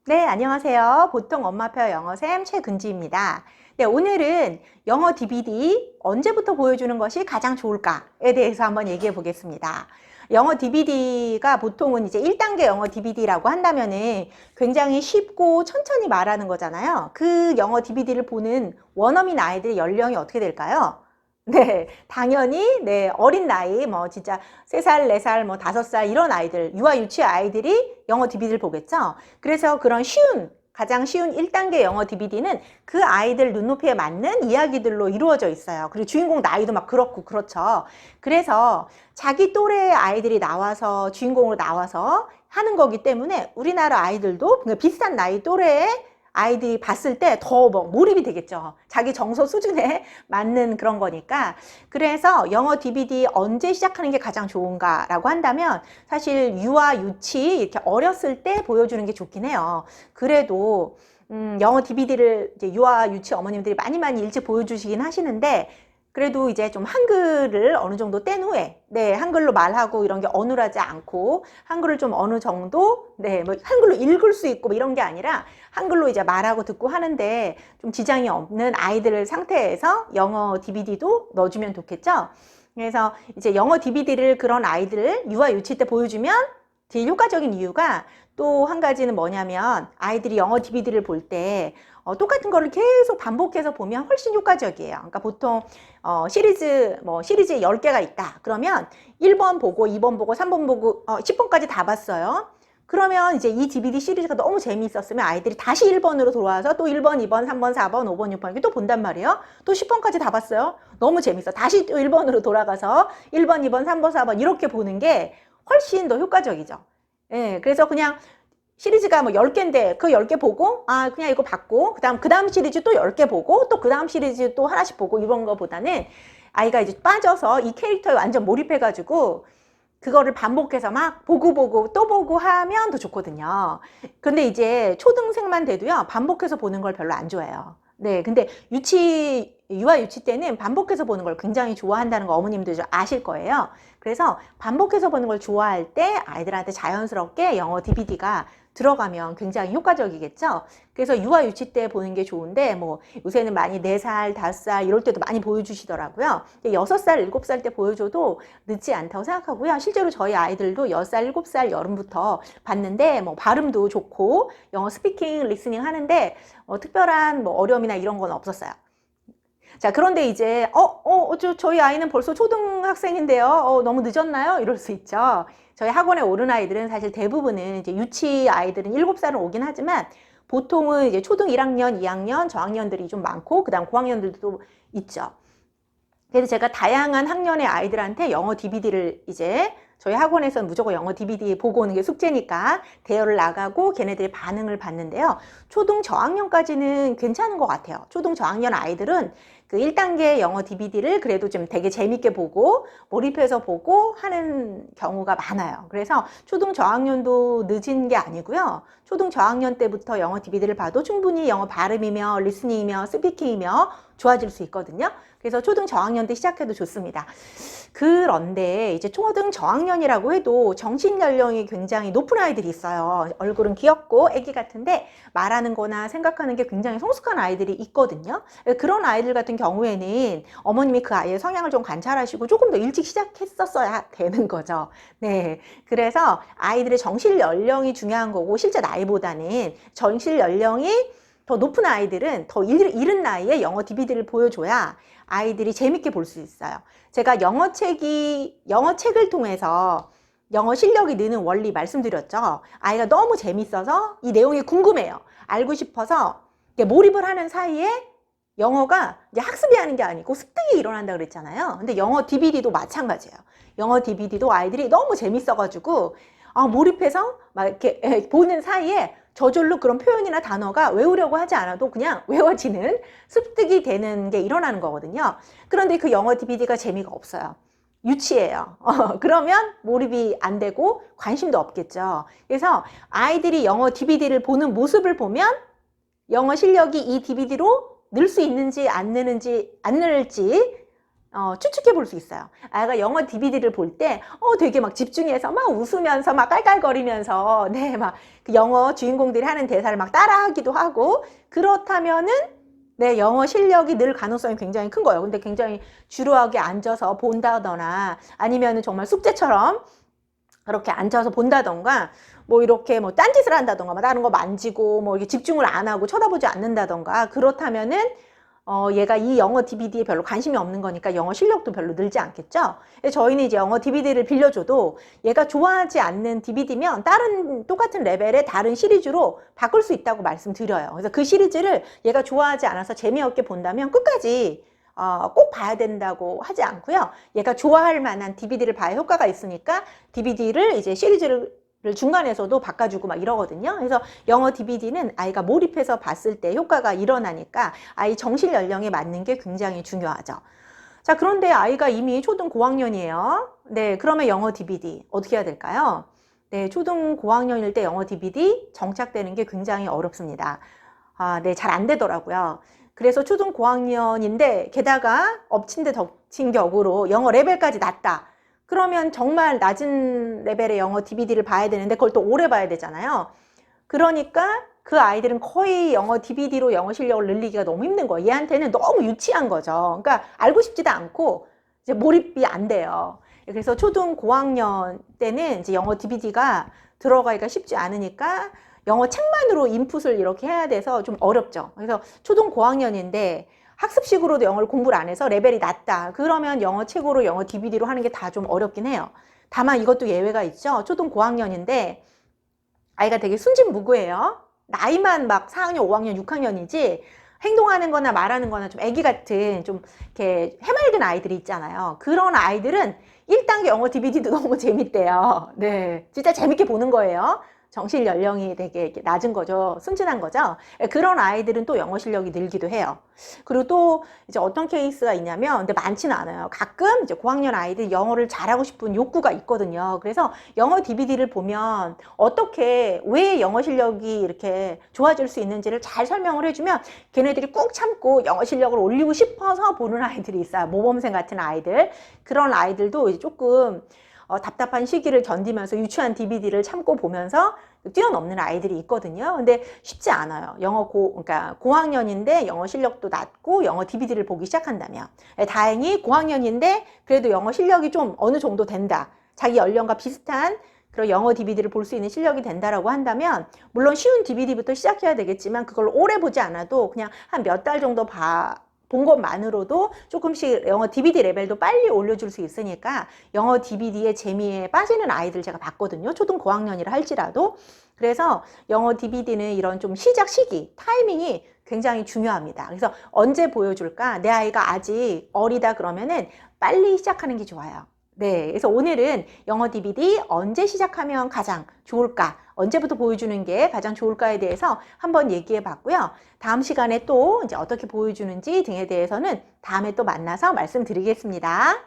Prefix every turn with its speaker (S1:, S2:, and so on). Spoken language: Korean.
S1: 네, 안녕하세요. 보통 엄마표 영어쌤 최근지입니다. 네, 오늘은 영어 DVD 언제부터 보여주는 것이 가장 좋을까에 대해서 한번 얘기해 보겠습니다. 영어 DVD가 보통은 이제 1단계 영어 DVD라고 한다면은 굉장히 쉽고 천천히 말하는 거잖아요. 그 영어 DVD를 보는 원어민 아이들의 연령이 어떻게 될까요? 네, 당연히, 네, 어린 나이, 뭐, 진짜 3살, 4살, 뭐, 5살, 이런 아이들, 유아 유치 아이들이 영어 DVD를 보겠죠? 그래서 그런 가장 쉬운 1단계 영어 DVD는 그 아이들 눈높이에 맞는 이야기들로 이루어져 있어요. 그리고 주인공 나이도 막 그렇고, 그렇죠. 그래서 자기 또래의 아이들이 나와서, 주인공으로 나와서 하는 거기 때문에 우리나라 아이들도 비슷한 나이 또래의 아이들이 봤을 때 더 몰입이 되겠죠. 자기 정서 수준에 맞는 그런 거니까. 그래서 영어 DVD 언제 시작하는 게 가장 좋은가라고 한다면 사실 유아 유치 이렇게 어렸을 때 보여주는 게 좋긴 해요. 그래도 영어 DVD를 이제 유아 유치 어머님들이 많이 일찍 보여주시긴 하시는데 그래도 이제 좀 한글을 어느 정도 뗀 후에, 네, 한글로 말하고 이런 게 어눌하지 않고, 한글을 좀 어느 정도, 네, 뭐 한글로 읽을 수 있고 뭐 이런 게 아니라 한글로 이제 말하고 듣고 하는데 좀 지장이 없는 아이들 상태에서 영어 DVD도 넣어주면 좋겠죠? 그래서 이제 영어 DVD를 그런 아이들을 유아 유치 때 보여주면 제일 효과적인 이유가 또 한 가지는 뭐냐면 아이들이 영어 DVD를 볼 때 똑같은 거를 계속 반복해서 보면 훨씬 효과적이에요. 그러니까 보통 시리즈 10개가 있다. 그러면 1번 보고 2번 보고 3번 보고 10번까지 다 봤어요. 그러면 이제 이 DVD 시리즈가 너무 재미있었으면 아이들이 다시 1번으로 돌아와서 또 1번, 2번, 3번, 4번, 5번, 6번 이렇게 또 본단 말이에요. 또 10번까지 다 봤어요. 너무 재밌어. 다시 또 1번으로 돌아가서 1번, 2번, 3번, 4번 이렇게 보는 게 훨씬 더 효과적이죠. 예, 그래서 그냥 시리즈가 뭐 10개인데 그 10개 보고 그냥 이거 봤고 그 다음 시리즈 또 10개 보고 또 그 다음 시리즈 또 하나씩 보고 이런 거보다는 아이가 이제 빠져서 이 캐릭터에 완전 몰입해가지고 그거를 반복해서 막 보고 또 보고 하면 더 좋거든요. 근데 이제 초등생만 돼도요 반복해서 보는 걸 별로 안 좋아해요. 네, 근데 유아 유치 때는 반복해서 보는 걸 굉장히 좋아한다는 거 어머님들 아실 거예요. 그래서 반복해서 보는 걸 좋아할 때 아이들한테 자연스럽게 영어 DVD가 들어가면 굉장히 효과적이겠죠. 그래서 유아 유치 때 보는 게 좋은데 뭐 요새는 많이 4살, 5살 이럴 때도 많이 보여주시더라고요. 6살, 7살 때 보여줘도 늦지 않다고 생각하고요. 실제로 저희 아이들도 6살, 7살 여름부터 봤는데 뭐 발음도 좋고 영어 스피킹, 리스닝 하는데 특별한 뭐 어려움이나 이런 건 없었어요. 자, 그런데 이제 저희 아이는 벌써 초등학생인데요. 너무 늦었나요? 이럴 수 있죠. 저희 학원에 오른 아이들은 사실 대부분은 이제 유치 아이들은 7살은 오긴 하지만 보통은 이제 초등 1학년, 2학년, 저학년들이 좀 많고 그다음 고학년들도 있죠. 그래서 제가 다양한 학년의 아이들한테 영어 DVD를 이제 저희 학원에서는 무조건 영어 DVD 보고 오는 게 숙제니까 대여를 나가고 걔네들의 반응을 봤는데요. 초등 저학년까지는 괜찮은 것 같아요. 초등 저학년 아이들은 그 1단계 영어 DVD를 그래도 좀 되게 재밌게 보고 몰입해서 보고 하는 경우가 많아요. 그래서 초등 저학년도 늦은 게 아니고요. 초등 저학년 때부터 영어 DVD를 봐도 충분히 영어 발음이며 리스닝이며 스피킹이며 좋아질 수 있거든요. 그래서 초등 저학년 때 시작해도 좋습니다. 그런데 이제 초등 저학년이라고 해도 정신 연령이 굉장히 높은 아이들이 있어요. 얼굴은 귀엽고 애기 같은데 말하는 거나 생각하는 게 굉장히 성숙한 아이들이 있거든요. 그런 아이들 같은 경우에는 어머님이 그 아이의 성향을 좀 관찰하시고 조금 더 일찍 시작했었어야 되는 거죠. 네. 그래서 아이들의 정신 연령이 중요한 거고 실제 나이보다는 정신 연령이 더 높은 아이들은 더 이른 나이에 영어 DVD를 보여줘야 아이들이 재밌게 볼 수 있어요. 제가 영어책을 통해서 영어 실력이 느는 원리 말씀드렸죠. 아이가 너무 재밌어서 이 내용이 궁금해요. 알고 싶어서 몰입을 하는 사이에 영어가 이제 학습이 하는 게 아니고 습득이 일어난다 그랬잖아요. 근데 영어 DVD도 마찬가지예요. 영어 DVD도 아이들이 너무 재밌어가지고 몰입해서 막 이렇게 보는 사이에 저절로 그런 표현이나 단어가 외우려고 하지 않아도 그냥 외워지는 습득이 되는 게 일어나는 거거든요. 그런데 그 영어 DVD가 재미가 없어요. 유치해요. 그러면 몰입이 안 되고 관심도 없겠죠. 그래서 아이들이 영어 DVD를 보는 모습을 보면 영어 실력이 이 DVD로 늘 수 있는지 안 늘지 추측해 볼 수 있어요. 아이가 영어 DVD를 볼 때, 되게 막 집중해서 막 웃으면서 막 깔깔거리면서, 네, 막 그 영어 주인공들이 하는 대사를 막 따라하기도 하고, 그렇다면은, 네, 영어 실력이 늘 가능성이 굉장히 큰 거예요. 근데 굉장히 주루하게 앉아서 본다거나, 아니면은 정말 숙제처럼 그렇게 앉아서 본다던가, 뭐 이렇게 뭐 딴짓을 한다던가, 뭐 다른 거 만지고, 뭐 이렇게 집중을 안 하고 쳐다보지 않는다던가, 그렇다면은, 얘가 이 영어 DVD에 별로 관심이 없는 거니까 영어 실력도 별로 늘지 않겠죠? 저희는 이제 영어 DVD를 빌려줘도 얘가 좋아하지 않는 DVD면 다른 똑같은 레벨의 다른 시리즈로 바꿀 수 있다고 말씀드려요. 그래서 그 시리즈를 얘가 좋아하지 않아서 재미없게 본다면 끝까지 꼭 봐야 된다고 하지 않고요. 얘가 좋아할 만한 DVD를 봐야 효과가 있으니까 DVD를 이제 시리즈를 중간에서도 바꿔주고 막 이러거든요. 그래서 영어 DVD는 아이가 몰입해서 봤을 때 효과가 일어나니까 아이 정신 연령에 맞는 게 굉장히 중요하죠. 자, 그런데 아이가 이미 초등 고학년이에요. 네, 그러면 영어 DVD 어떻게 해야 될까요? 네, 초등 고학년일 때 영어 DVD 정착되는 게 굉장히 어렵습니다. 네, 잘 안 되더라고요. 그래서 초등 고학년인데 게다가 엎친 데 덮친 격으로 영어 레벨까지 낮다. 그러면 정말 낮은 레벨의 영어 DVD를 봐야 되는데 그걸 또 오래 봐야 되잖아요. 그러니까 그 아이들은 거의 영어 DVD로 영어 실력을 늘리기가 너무 힘든 거예요. 얘한테는 너무 유치한 거죠. 그러니까 알고 싶지도 않고 이제 몰입이 안 돼요. 그래서 초등 고학년 때는 이제 영어 DVD가 들어가기가 쉽지 않으니까 영어 책만으로 인풋을 이렇게 해야 돼서 좀 어렵죠. 그래서 초등 고학년인데 학습식으로도 영어를 공부를 안 해서 레벨이 낮다. 그러면 영어 책으로 영어 DVD로 하는 게 다 좀 어렵긴 해요. 다만 이것도 예외가 있죠. 초등 고학년인데 아이가 되게 순진무구해요. 나이만 막 4학년, 5학년, 6학년이지 행동하는 거나 말하는 거나 좀 애기 같은 좀 이렇게 해맑은 아이들이 있잖아요. 그런 아이들은 1단계 영어 DVD도 너무 재밌대요. 네, 진짜 재밌게 보는 거예요. 정신 연령이 되게 낮은 거죠. 순진한 거죠. 그런 아이들은 또 영어 실력이 늘기도 해요. 그리고 또 이제 어떤 케이스가 있냐면, 근데 많지는 않아요. 가끔 이제 고학년 아이들 영어를 잘하고 싶은 욕구가 있거든요. 그래서 영어 DVD를 보면 어떻게, 왜 영어 실력이 이렇게 좋아질 수 있는지를 잘 설명을 해주면 걔네들이 꾹 참고 영어 실력을 올리고 싶어서 보는 아이들이 있어요. 모범생 같은 아이들. 그런 아이들도 이제 조금 답답한 시기를 견디면서 유치한 DVD를 참고 보면서 뛰어넘는 아이들이 있거든요. 근데 쉽지 않아요. 그러니까 고학년인데 영어 실력도 낮고 영어 DVD를 보기 시작한다면. 다행히 고학년인데 그래도 영어 실력이 좀 어느 정도 된다. 자기 연령과 비슷한 그런 영어 DVD를 볼 수 있는 실력이 된다라고 한다면, 물론 쉬운 DVD부터 시작해야 되겠지만 그걸 오래 보지 않아도 그냥 한 몇 달 정도 본 것만으로도 조금씩 영어 DVD 레벨도 빨리 올려줄 수 있으니까 영어 DVD의 재미에 빠지는 아이들 제가 봤거든요. 초등 고학년이라 할지라도. 그래서 영어 DVD는 이런 좀 시작 시기, 타이밍이 굉장히 중요합니다. 그래서 언제 보여줄까? 내 아이가 아직 어리다 그러면은 빨리 시작하는 게 좋아요. 네, 그래서 오늘은 영어 DVD 언제 시작하면 가장 좋을까? 언제부터 보여주는 게 가장 좋을까에 대해서 한번 얘기해 봤고요. 다음 시간에 또 이제 어떻게 보여주는지 등에 대해서는 다음에 또 만나서 말씀드리겠습니다.